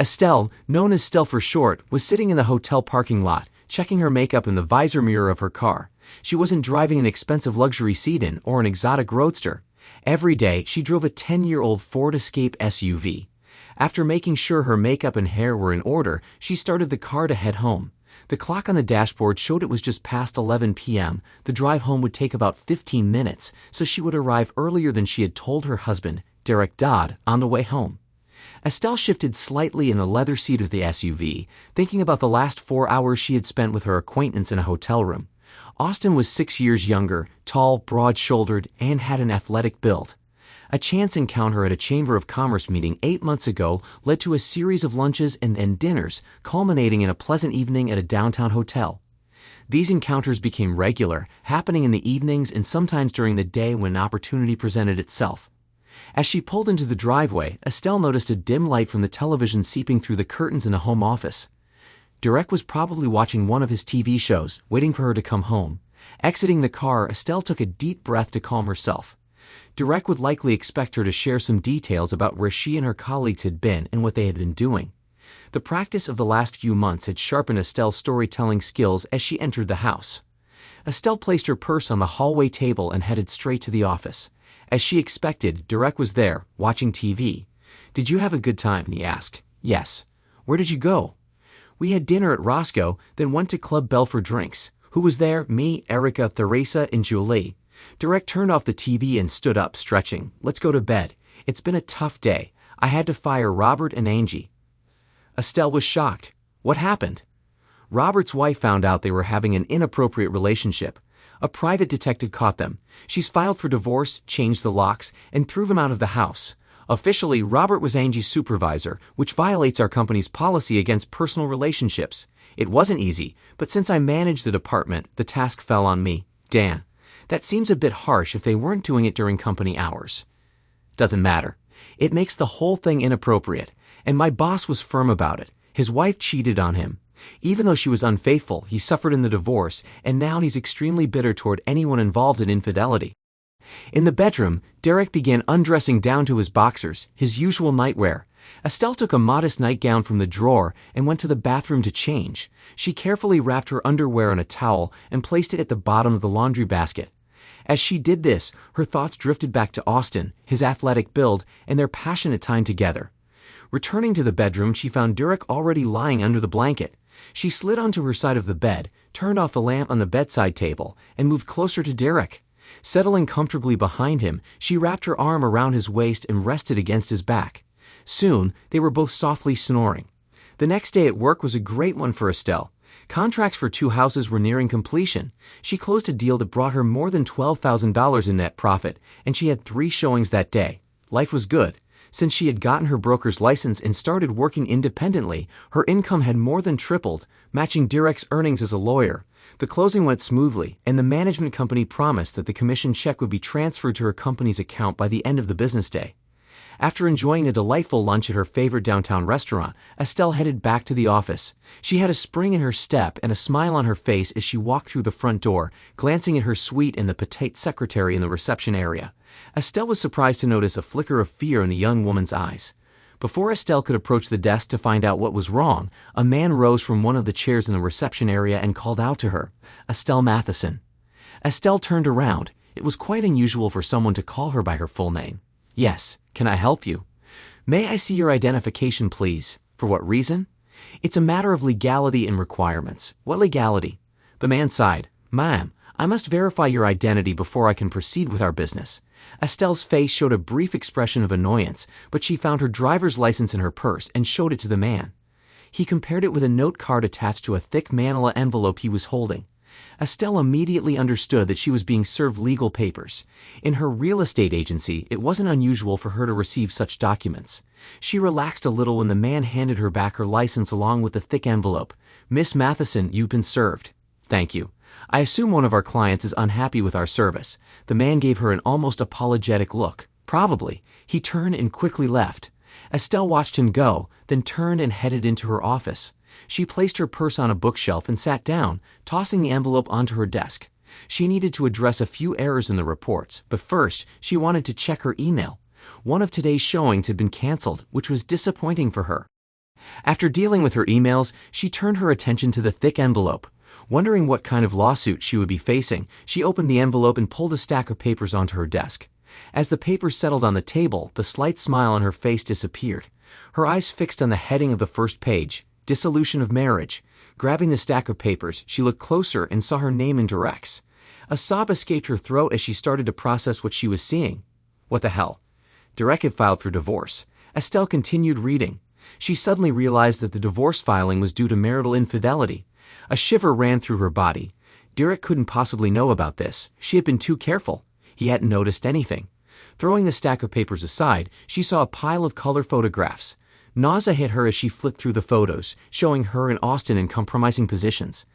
Estelle, known as Stell for short, was sitting in the hotel parking lot, checking her makeup in the visor mirror of her car. She wasn't driving an expensive luxury sedan or an exotic roadster. Every day, she drove a 10-year-old Ford Escape SUV. After making sure her makeup and hair were in order, she started the car to head home. The clock on the dashboard showed it was just past 11 p.m. The drive home would take about 15 minutes, so she would arrive earlier than she had told her husband, Derek Dodd, on the way home. Estelle shifted slightly in the leather seat of the SUV, thinking about the last 4 hours she had spent with her acquaintance in a hotel room. Austin was 6 years younger, tall, broad-shouldered, and had an athletic build. A chance encounter at a Chamber of Commerce meeting 8 months ago led to a series of lunches and then dinners, culminating in a pleasant evening at a downtown hotel. These encounters became regular, happening in the evenings and sometimes during the day when an opportunity presented itself. As she pulled into the driveway, Estelle noticed a dim light from the television seeping through the curtains in a home office. Derek was probably watching one of his TV shows, waiting for her to come home. Exiting the car, Estelle took a deep breath to calm herself. Derek would likely expect her to share some details about where she and her colleagues had been and what they had been doing. The practice of the last few months had sharpened Estelle's storytelling skills as she entered the house. Estelle placed her purse on the hallway table and headed straight to the office. As she expected, Derek was there, watching TV. "Did you have a good time?" he asked. "Yes." "Where did you go?" "We had dinner at Roscoe, then went to Club Bell for drinks." "Who was there?" "Me, Erica, Theresa, and Julie." Derek turned off the TV and stood up, stretching. "Let's go to bed. It's been a tough day. I had to fire Robert and Angie." Estelle was shocked. "What happened?" Robert's wife found out they were having an inappropriate relationship. A private detective caught them. She's filed for divorce, changed the locks, and threw them out of the house. Officially, Robert was Angie's supervisor, which violates our company's policy against personal relationships. It wasn't easy, but since I managed the department, the task fell on me. Dan. That seems a bit harsh if they weren't doing it during company hours. Doesn't matter. It makes the whole thing inappropriate, and my boss was firm about it. His wife cheated on him. Even though she was unfaithful, he suffered in the divorce, and now he's extremely bitter toward anyone involved in infidelity. In the bedroom, Derek began undressing down to his boxers, his usual nightwear. Estelle took a modest nightgown from the drawer and went to the bathroom to change. She carefully wrapped her underwear in a towel and placed it at the bottom of the laundry basket. As she did this, her thoughts drifted back to Austin, his athletic build, and their passionate time together. Returning to the bedroom, she found Derek already lying under the blanket. She slid onto her side of the bed, turned off the lamp on the bedside table, and moved closer to Derek. Settling comfortably behind him, she wrapped her arm around his waist and rested against his back. Soon, they were both softly snoring. The next day at work was a great one for Estelle. Contracts for 2 houses were nearing completion. She closed a deal that brought her more than $12,000 in net profit, and she had 3 showings that day. Life was good. Since she had gotten her broker's license and started working independently, her income had more than tripled, matching Derek's earnings as a lawyer. The closing went smoothly, and the management company promised that the commission check would be transferred to her company's account by the end of the business day. After enjoying a delightful lunch at her favorite downtown restaurant, Estelle headed back to the office. She had a spring in her step and a smile on her face as she walked through the front door, glancing at her suite and the petite secretary in the reception area. Estelle was surprised to notice a flicker of fear in the young woman's eyes. Before Estelle could approach the desk to find out what was wrong, a man rose from one of the chairs in the reception area and called out to her, "Estelle Matheson." Estelle turned around. It was quite unusual for someone to call her by her full name. "Yes, can I help you?" "May I see your identification, please?" "For what reason?" "It's a matter of legality and requirements." "What legality?" The man sighed. "Ma'am, I must verify your identity before I can proceed with our business." Estelle's face showed a brief expression of annoyance, but she found her driver's license in her purse and showed it to the man. He compared it with a note card attached to a thick manila envelope he was holding. Estelle immediately understood that she was being served legal papers. In her real estate agency, it wasn't unusual for her to receive such documents. She relaxed a little when the man handed her back her license along with the thick envelope. "Miss Matheson, you've been served." "Thank you. I assume one of our clients is unhappy with our service." The man gave her an almost apologetic look. "Probably." He turned and quickly left. Estelle watched him go, then turned and headed into her office. She placed her purse on a bookshelf and sat down, tossing the envelope onto her desk. She needed to address a few errors in the reports, but first, she wanted to check her email. One of today's showings had been canceled, which was disappointing for her. After dealing with her emails, she turned her attention to the thick envelope. Wondering what kind of lawsuit she would be facing, she opened the envelope and pulled a stack of papers onto her desk. As the papers settled on the table, the slight smile on her face disappeared. Her eyes fixed on the heading of the first page, Dissolution of Marriage. Grabbing the stack of papers, she looked closer and saw her name in Direc's. A sob escaped her throat as she started to process what she was seeing. What the hell? Direct had filed for divorce. Estelle continued reading. She suddenly realized that the divorce filing was due to marital infidelity. A shiver ran through her body. Derek couldn't possibly know about this. She had been too careful. He hadn't noticed anything. Throwing the stack of papers aside, she saw a pile of color photographs. Nausea hit her as she flipped through the photos, showing her and Austin in compromising positions.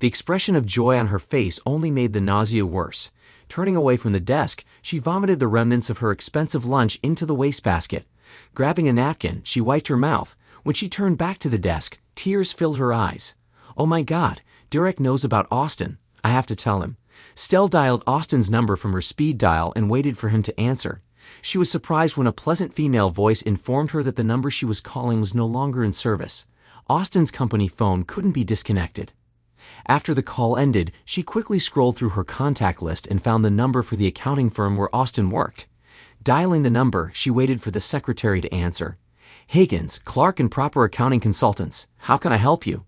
The expression of joy on her face only made the nausea worse. Turning away from the desk, she vomited the remnants of her expensive lunch into the wastebasket. Grabbing a napkin, she wiped her mouth. When she turned back to the desk, tears filled her eyes. Oh my God, Derek knows about Austin. I have to tell him. Stell dialed Austin's number from her speed dial and waited for him to answer. She was surprised when a pleasant female voice informed her that the number she was calling was no longer in service. Austin's company phone couldn't be disconnected. After the call ended, she quickly scrolled through her contact list and found the number for the accounting firm where Austin worked. Dialing the number, she waited for the secretary to answer. Higgins, Clark and Proper Accounting Consultants. How can I help you?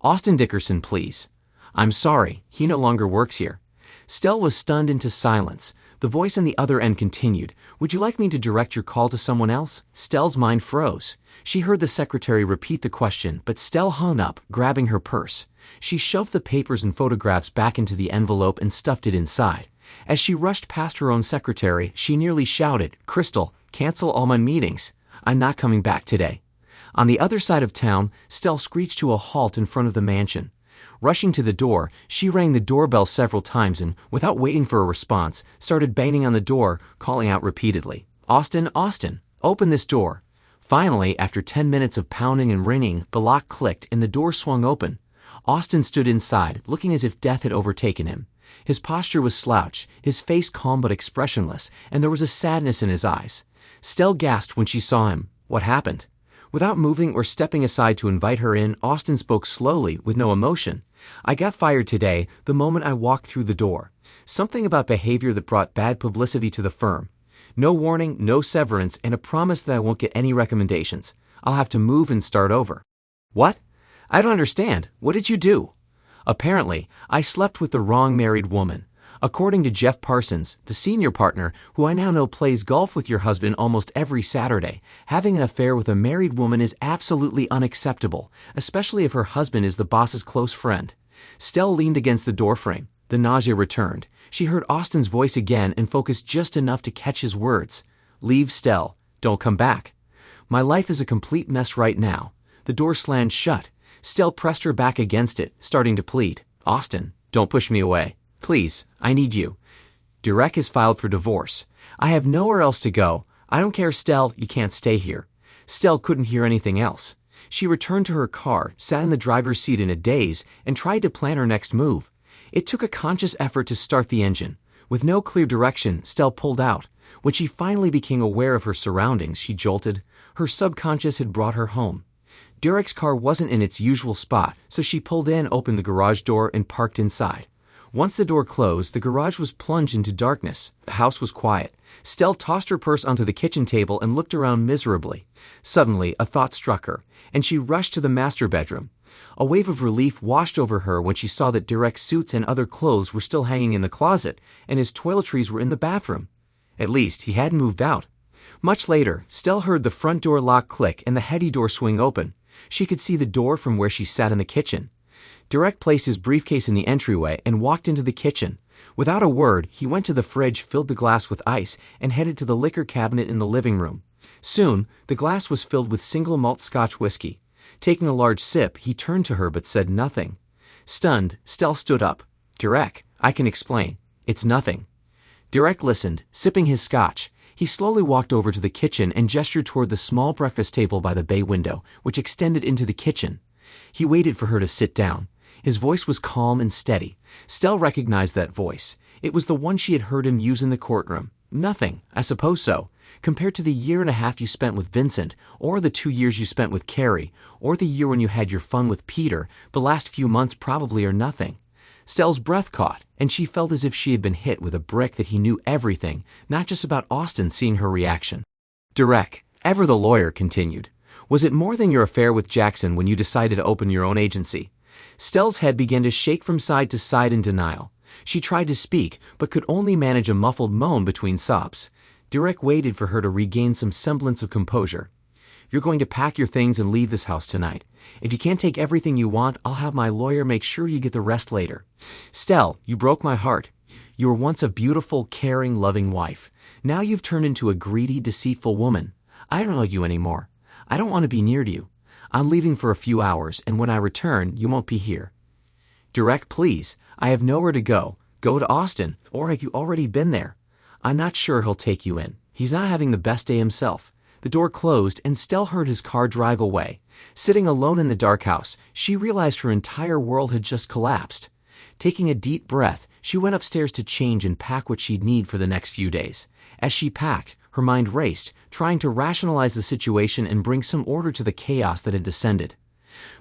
Austin Dickerson, please. I'm sorry, he no longer works here. Stell was stunned into silence. The voice on the other end continued. Would you like me to direct your call to someone else? Stell's mind froze. She heard the secretary repeat the question, but Stell hung up, grabbing her purse. She shoved the papers and photographs back into the envelope and stuffed it inside. As she rushed past her own secretary, she nearly shouted, Crystal, cancel all my meetings. I'm not coming back today. On the other side of town, Stell screeched to a halt in front of the mansion. Rushing to the door, she rang the doorbell several times and, without waiting for a response, started banging on the door, calling out repeatedly, Austin, Austin, open this door. Finally, after 10 minutes of pounding and ringing, the lock clicked and the door swung open. Austin stood inside, looking as if death had overtaken him. His posture was slouched, his face calm but expressionless, and there was a sadness in his eyes. Stell gasped when she saw him. What happened? Without moving or stepping aside to invite her in, Austin spoke slowly, with no emotion. I got fired today, the moment I walked through the door. Something about behavior that brought bad publicity to the firm. No warning, no severance, and a promise that I won't get any recommendations. I'll have to move and start over. What? I don't understand. What did you do? Apparently, I slept with the wrong married woman. According to Jeff Parsons, the senior partner, who I now know plays golf with your husband almost every Saturday, having an affair with a married woman is absolutely unacceptable, especially if her husband is the boss's close friend. Stell leaned against the doorframe. The nausea returned. She heard Austin's voice again and focused just enough to catch his words. Leave, Stell. Don't come back. My life is a complete mess right now. The door slammed shut. Stell pressed her back against it, starting to plead. Austin, don't push me away. Please, I need you. Derek has filed for divorce. I have nowhere else to go. I don't care, Stell, you can't stay here. Stell couldn't hear anything else. She returned to her car, sat in the driver's seat in a daze, and tried to plan her next move. It took a conscious effort to start the engine. With no clear direction, Stell pulled out. When she finally became aware of her surroundings, she jolted. Her subconscious had brought her home. Derek's car wasn't in its usual spot, so she pulled in, opened the garage door, and parked inside. Once the door closed, the garage was plunged into darkness. The house was quiet. Stell tossed her purse onto the kitchen table and looked around miserably. Suddenly, a thought struck her, and she rushed to the master bedroom. A wave of relief washed over her when she saw that Derek's suits and other clothes were still hanging in the closet, and his toiletries were in the bathroom. At least, he hadn't moved out. Much later, Stell heard the front door lock click and the heady door swing open. She could see the door from where she sat in the kitchen. Derek placed his briefcase in the entryway and walked into the kitchen. Without a word, he went to the fridge, filled the glass with ice, and headed to the liquor cabinet in the living room. Soon, the glass was filled with single malt Scotch whiskey. Taking a large sip, he turned to her but said nothing. Stunned, Stell stood up. Derek, I can explain. It's nothing. Derek listened, sipping his scotch. He slowly walked over to the kitchen and gestured toward the small breakfast table by the bay window, which extended into the kitchen. He waited for her to sit down. His voice was calm and steady. Stell recognized that voice. It was the one she had heard him use in the courtroom. Nothing, I suppose so. Compared to the year and a half you spent with Vincent, or the 2 years you spent with Carrie, or the year when you had your fun with Peter, the last few months probably are nothing. Stell's breath caught, and she felt as if she had been hit with a brick that he knew everything, not just about Austin. Seeing her reaction. Derek, ever the lawyer, continued. Was it more than your affair with Jackson when you decided to open your own agency? Stell's head began to shake from side to side in denial. She tried to speak, but could only manage a muffled moan between sobs. Derek waited for her to regain some semblance of composure. You're going to pack your things and leave this house tonight. If you can't take everything you want, I'll have my lawyer make sure you get the rest later. Stell, you broke my heart. You were once a beautiful, caring, loving wife. Now you've turned into a greedy, deceitful woman. I don't know you anymore. I don't want to be near to you. I'm leaving for a few hours, and when I return, you won't be here. Derek, please. I have nowhere to go. Go to Austin, or have you already been there? I'm not sure he'll take you in. He's not having the best day himself. The door closed, and Stell heard his car drive away. Sitting alone in the dark house, she realized her entire world had just collapsed. Taking a deep breath, she went upstairs to change and pack what she'd need for the next few days. As she packed, her mind raced, trying to rationalize the situation and bring some order to the chaos that had descended.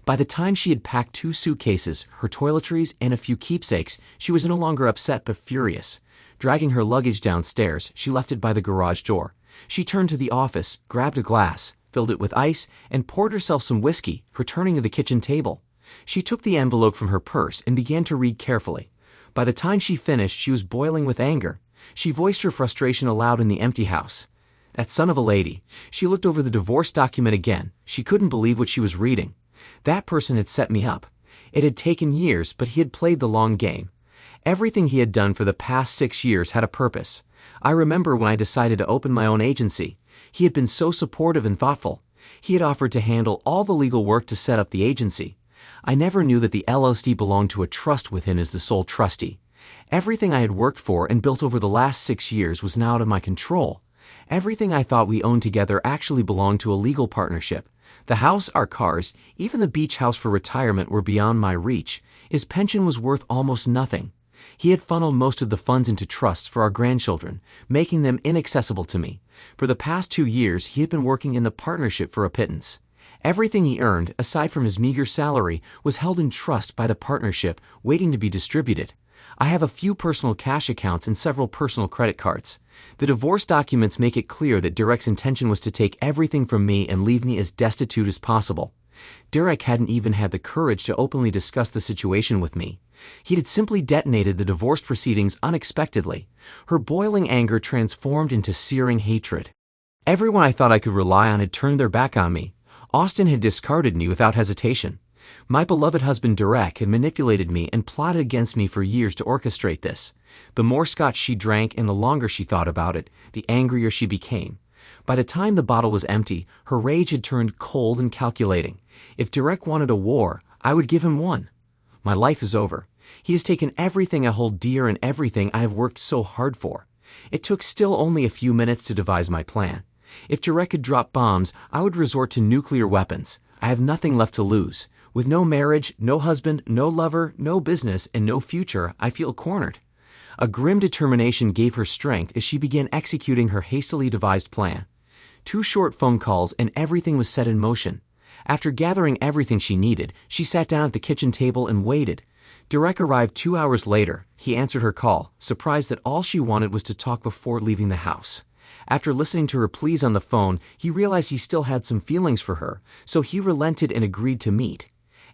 By the time she had packed 2 suitcases, her toiletries, and a few keepsakes, she was no longer upset but furious. Dragging her luggage downstairs, she left it by the garage door. She turned to the office, grabbed a glass, filled it with ice, and poured herself some whiskey, returning to the kitchen table. She took the envelope from her purse and began to read carefully. By the time she finished, she was boiling with anger. She voiced her frustration aloud in the empty house. That son of a lady. She looked over the divorce document again. She couldn't believe what she was reading. That person had set me up. It had taken years, but he had played the long game. Everything he had done for the past 6 years had a purpose. I remember when I decided to open my own agency. He had been so supportive and thoughtful. He had offered to handle all the legal work to set up the agency. I never knew that the LLC belonged to a trust with him as the sole trustee. Everything I had worked for and built over the last 6 years was now out of my control. Everything I thought we owned together actually belonged to a legal partnership. The house, our cars, even the beach house for retirement were beyond my reach. His pension was worth almost nothing. He had funneled most of the funds into trusts for our grandchildren, making them inaccessible to me. For the past 2 years, he had been working in the partnership for a pittance. Everything he earned, aside from his meager salary, was held in trust by the partnership, waiting to be distributed. I have a few personal cash accounts and several personal credit cards. The divorce documents make it clear that Derek's intention was to take everything from me and leave me as destitute as possible. Derek hadn't even had the courage to openly discuss the situation with me. He had simply detonated the divorce proceedings unexpectedly. Her boiling anger transformed into searing hatred. Everyone I thought I could rely on had turned their back on me. Austin had discarded me without hesitation. My beloved husband Derek had manipulated me and plotted against me for years to orchestrate this. The more scotch she drank and the longer she thought about it, the angrier she became. By the time the bottle was empty, her rage had turned cold and calculating. If Derek wanted a war, I would give him one. My life is over. He has taken everything I hold dear and everything I have worked so hard for. It took still only a few minutes to devise my plan. If Derek could drop bombs, I would resort to nuclear weapons. I have nothing left to lose. With no marriage, no husband, no lover, no business, and no future, I feel cornered. A grim determination gave her strength as she began executing her hastily devised plan. 2 short phone calls and everything was set in motion. After gathering everything she needed, she sat down at the kitchen table and waited. Derek arrived 2 hours later. He answered her call, surprised that all she wanted was to talk before leaving the house. After listening to her pleas on the phone, he realized he still had some feelings for her, so he relented and agreed to meet.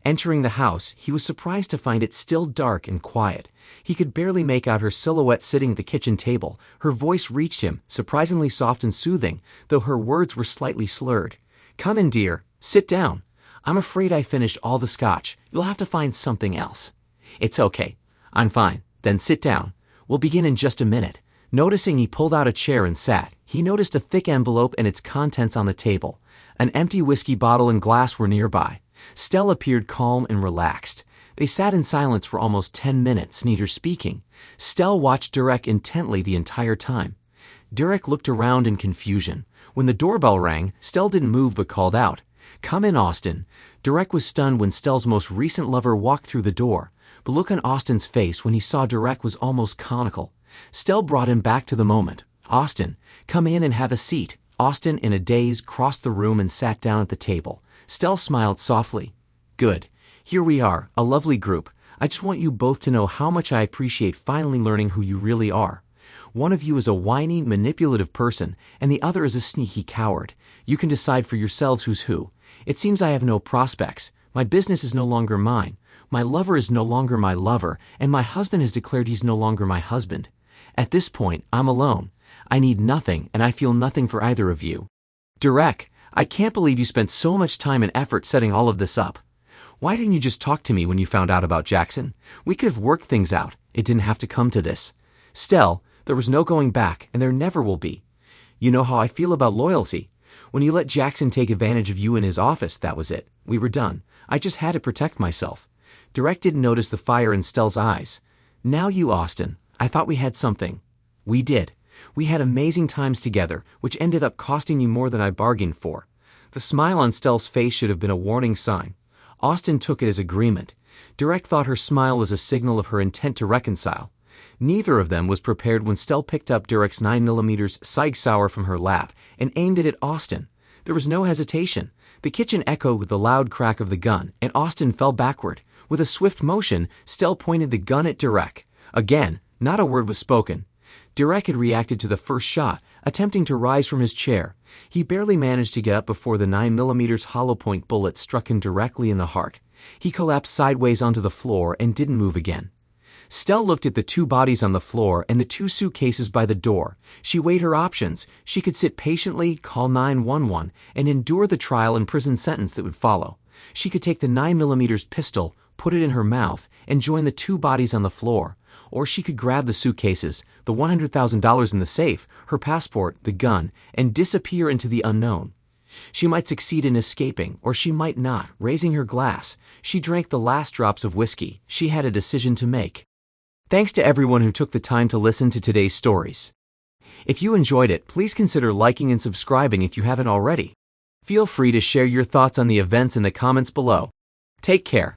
Entering the house, he was surprised to find it still dark and quiet. He could barely make out her silhouette sitting at the kitchen table. Her voice reached him, surprisingly soft and soothing, though her words were slightly slurred. "Come in, dear. Sit down. I'm afraid I finished all the scotch. You'll have to find something else." "It's okay. I'm fine. Then sit down. We'll begin in just a minute." Noticing he pulled out a chair and sat, he noticed a thick envelope and its contents on the table. An empty whiskey bottle and glass were nearby. Stell appeared calm and relaxed. They sat in silence for almost 10 minutes, neither speaking. Stell watched Derek intently the entire time. Derek looked around in confusion. When the doorbell rang, Stell didn't move but called out, "Come in, Austin." Derek was stunned when Stell's most recent lover walked through the door. The look on Austin's face when he saw Derek was almost comical. Stell brought him back to the moment. Austin, come in and have a seat. Austin, in a daze, crossed the room and sat down at the table. Stell smiled softly. Good. Here we are, a lovely group. I just want you both to know how much I appreciate finally learning who you really are. One of you is a whiny, manipulative person, and the other is a sneaky coward. You can decide for yourselves who's who. It seems I have no prospects. My business is no longer mine. My lover is no longer my lover, and my husband has declared he's no longer my husband. At this point, I'm alone. I need nothing, and I feel nothing for either of you. Derek, I can't believe you spent so much time and effort setting all of this up. Why didn't you just talk to me when you found out about Jackson? We could have worked things out. It didn't have to come to this. Stell, there was no going back, and there never will be. You know how I feel about loyalty. When you let Jackson take advantage of you in his office, that was it. We were done. I just had to protect myself. Derek didn't notice the fire in Stell's eyes. Now you, Austin. I thought we had something. We did. We had amazing times together, which ended up costing you more than I bargained for. The smile on Stell's face should have been a warning sign. Austin took it as agreement. Derek thought her smile was a signal of her intent to reconcile. Neither of them was prepared when Stell picked up Derek's 9mm Sig Sauer from her lap and aimed it at Austin. There was no hesitation. The kitchen echoed with the loud crack of the gun, and Austin fell backward. With a swift motion, Stell pointed the gun at Derek. Again, not a word was spoken. Derek had reacted to the first shot, attempting to rise from his chair. He barely managed to get up before the 9mm hollow point bullet struck him directly in the heart. He collapsed sideways onto the floor and didn't move again. Stell looked at the two bodies on the floor and the two suitcases by the door. She weighed her options. She could sit patiently, call 911, and endure the trial and prison sentence that would follow. She could take the 9mm pistol, put it in her mouth, and join the two bodies on the floor. Or she could grab the suitcases, the $100,000 in the safe, her passport, the gun, and disappear into the unknown. She might succeed in escaping, or she might not. Raising her glass, she drank the last drops of whiskey. She had a decision to make. Thanks to everyone who took the time to listen to today's stories. If you enjoyed it, please consider liking and subscribing if you haven't already. Feel free to share your thoughts on the events in the comments below. Take care.